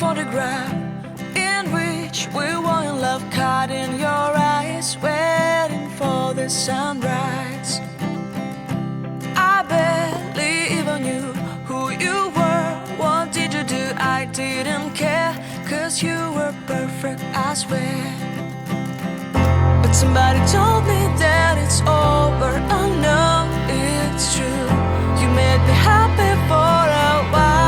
photograph in which we were in love, caught in your eyes, waiting for the sunrise. I barely even knew who you were. What did you do? I didn't care, 'cause you were perfect, I swear. But somebody told me that it's over. Oh no, it's true. You made me happy for a while.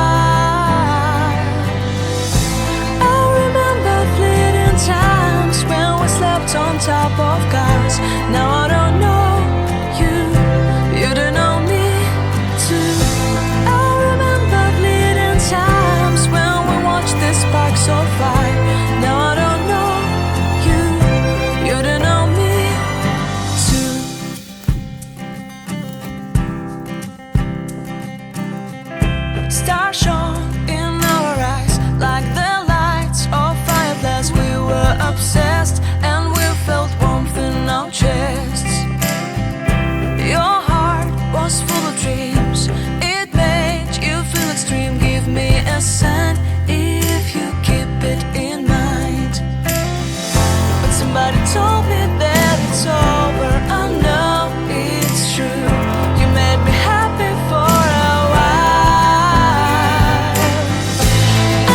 I remember fleeting times when we slept on top of cars. Now I don't know you, you don't know me too. I remember fleeting times when we watched the sparks of fire. Now I don't know you, you don't know me too. Stars shone in our eyes like the lights of fireflies. We were obsessed and we felt warmth in our chests. Your heart was full of dreams, it made you feel extreme. Give me a sign if you keep it in mind. But somebody told me that it's over. I know it's true. You made me happy for a while.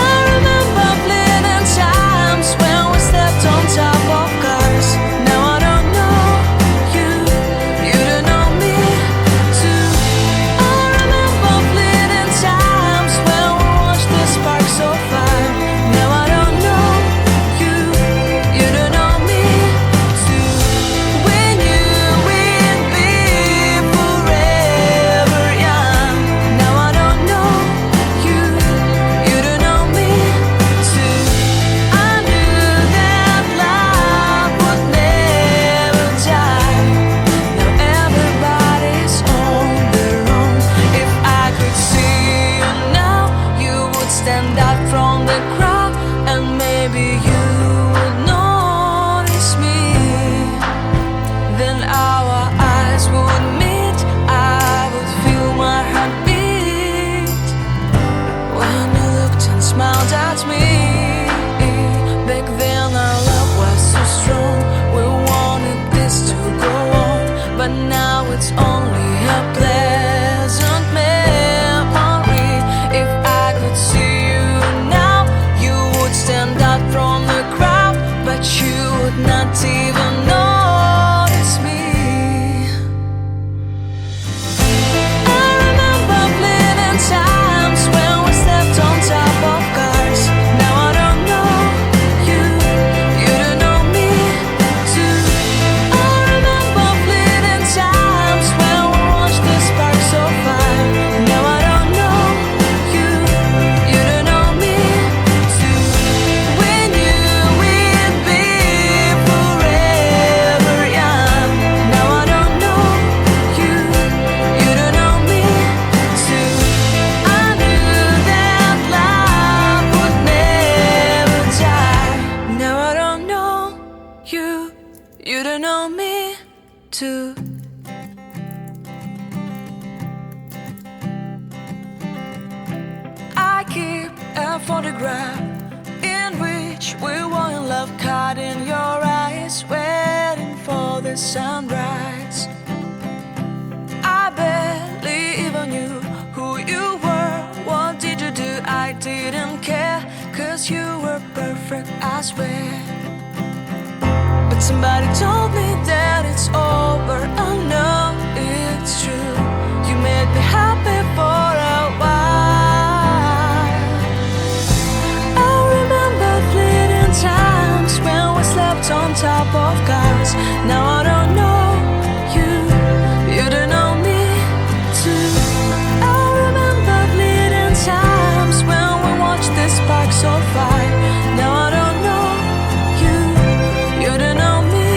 I remember fleeting times when we slept on top of cars. Now I don't know you, you don't know me too. I remember fleeting times when we watched the sparks of fire. Now I don't know you, you don't know me too. We knew we'd be forever young. Now I don't know you, you don't know me too. I knew that love would never die. Now everybody's on their own. If I could see you now, you would stand out from the crowd, and maybe you would notice me. Then our eyes would meet, I would feel my heart beat when you looked and smiled at me. Back then our love was so strong, we wanted this to go on. But now it's only a pleasant memory. If I could see you now, you would stand out from the crowd, but you would not even notice me. I remember fleeting times when we slept on top of cars. Now I don't know you, you don't know me too. I remember fleeting times when we watched the sparks of fire. Now I don't know you, you don't know me too. We knew we'd be forever young. Now I don't know you, you don't know me too. I knew that love would never die. Now I don't know you, you don't know me too. I keep a photograph in which we were in love, caught in your eyes, waiting for the sunrise. I barely even knew who you were. What did you do? I didn't care, 'cause you were perfect, I swear. But somebody told me that it's over. Oh no, it's true. You made me happy for a while. I remember fleeting times when we slept on top of cars. Now I don't know you, you don't know me too. I remember fleeting times when we watched the sparks of fire. Now I don't know you, you don't know me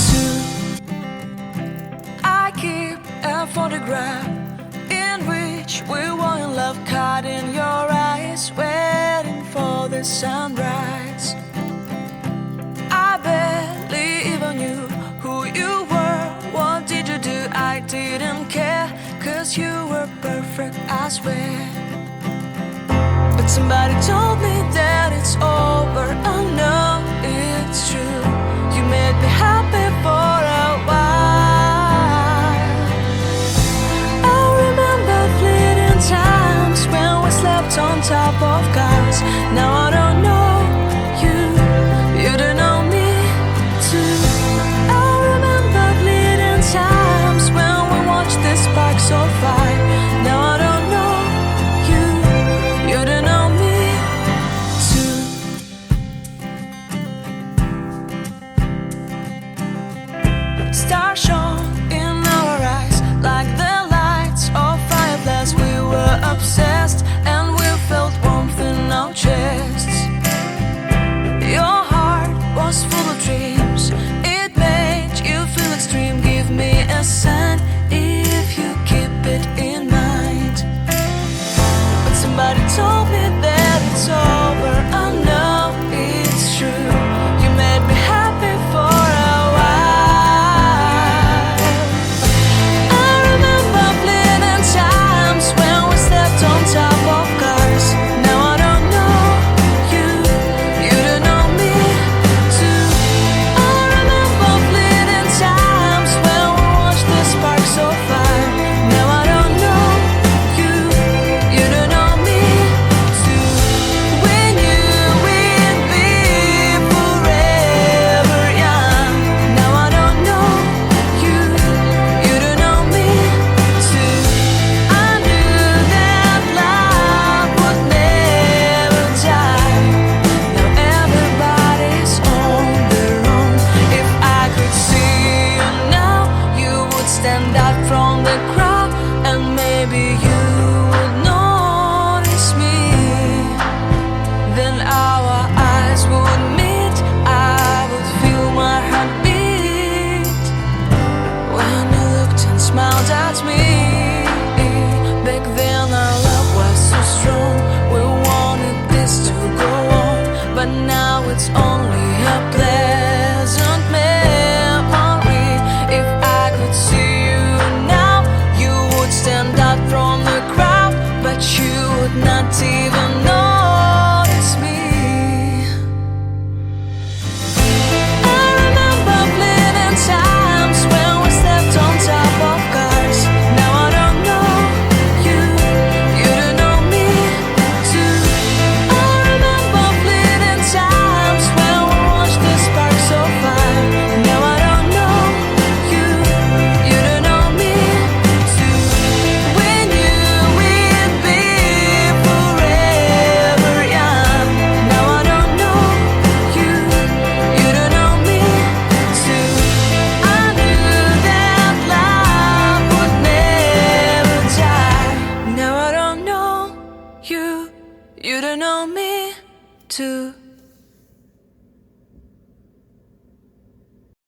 too. I keep a photograph in which we were in love, caught in your eyes, waiting for the sunrise. I barely even knew who you were. What did you do? I didn't care, 'cause you were perfect, I swear. But somebody told me that it's over. I know it's true. You made me happy for a while. I remember fleeting times when we slept on top of cars. Now I don't know you, you don't know me too. I remember fleeting times when we watched the sparks so fire. Now I don't know you, you don't know me too. Stars shone in our eyes like the lights of fireflies. We were obsessed and we felt warmth in our chests. Your heart was full of dreams. It made you feel extreme. Give me a sign if you keep it in mind. But somebody told me that it's over. I know it's true. You made me happy for a while. I remember fleeting times when we slept on top of cars. Now I don't know you, you don't know me too. I remember fleeting times when we watched the sparks so fire. Now I don't know you, you don't know me too. We knew we'd be forever young. Now I don't know you, you don't know me too. I knew that love would never die. Now everybody's on their own. If I could see you now, you would stand out from the crowd, and maybe you would notice me. Then our eyes would meet. I would feel my heart beat when you looked and smiled at me. Back then our love was so strong. We wanted this to go on, but now it's only a pleasant memory. If I could see you now, you would stand out from the crowd, but you would not even notice me. I remember fleeting times when we slept on top of cars. Now I don't know you, you don't know me too. I remember fleeting times when we watched the sparks so fire. Now I don't know you, you don't know me too. We knew we'd be forever young. Now I don't know you, you don't know me too. I knew that love would never die. Now I don't know you, you don't know me too.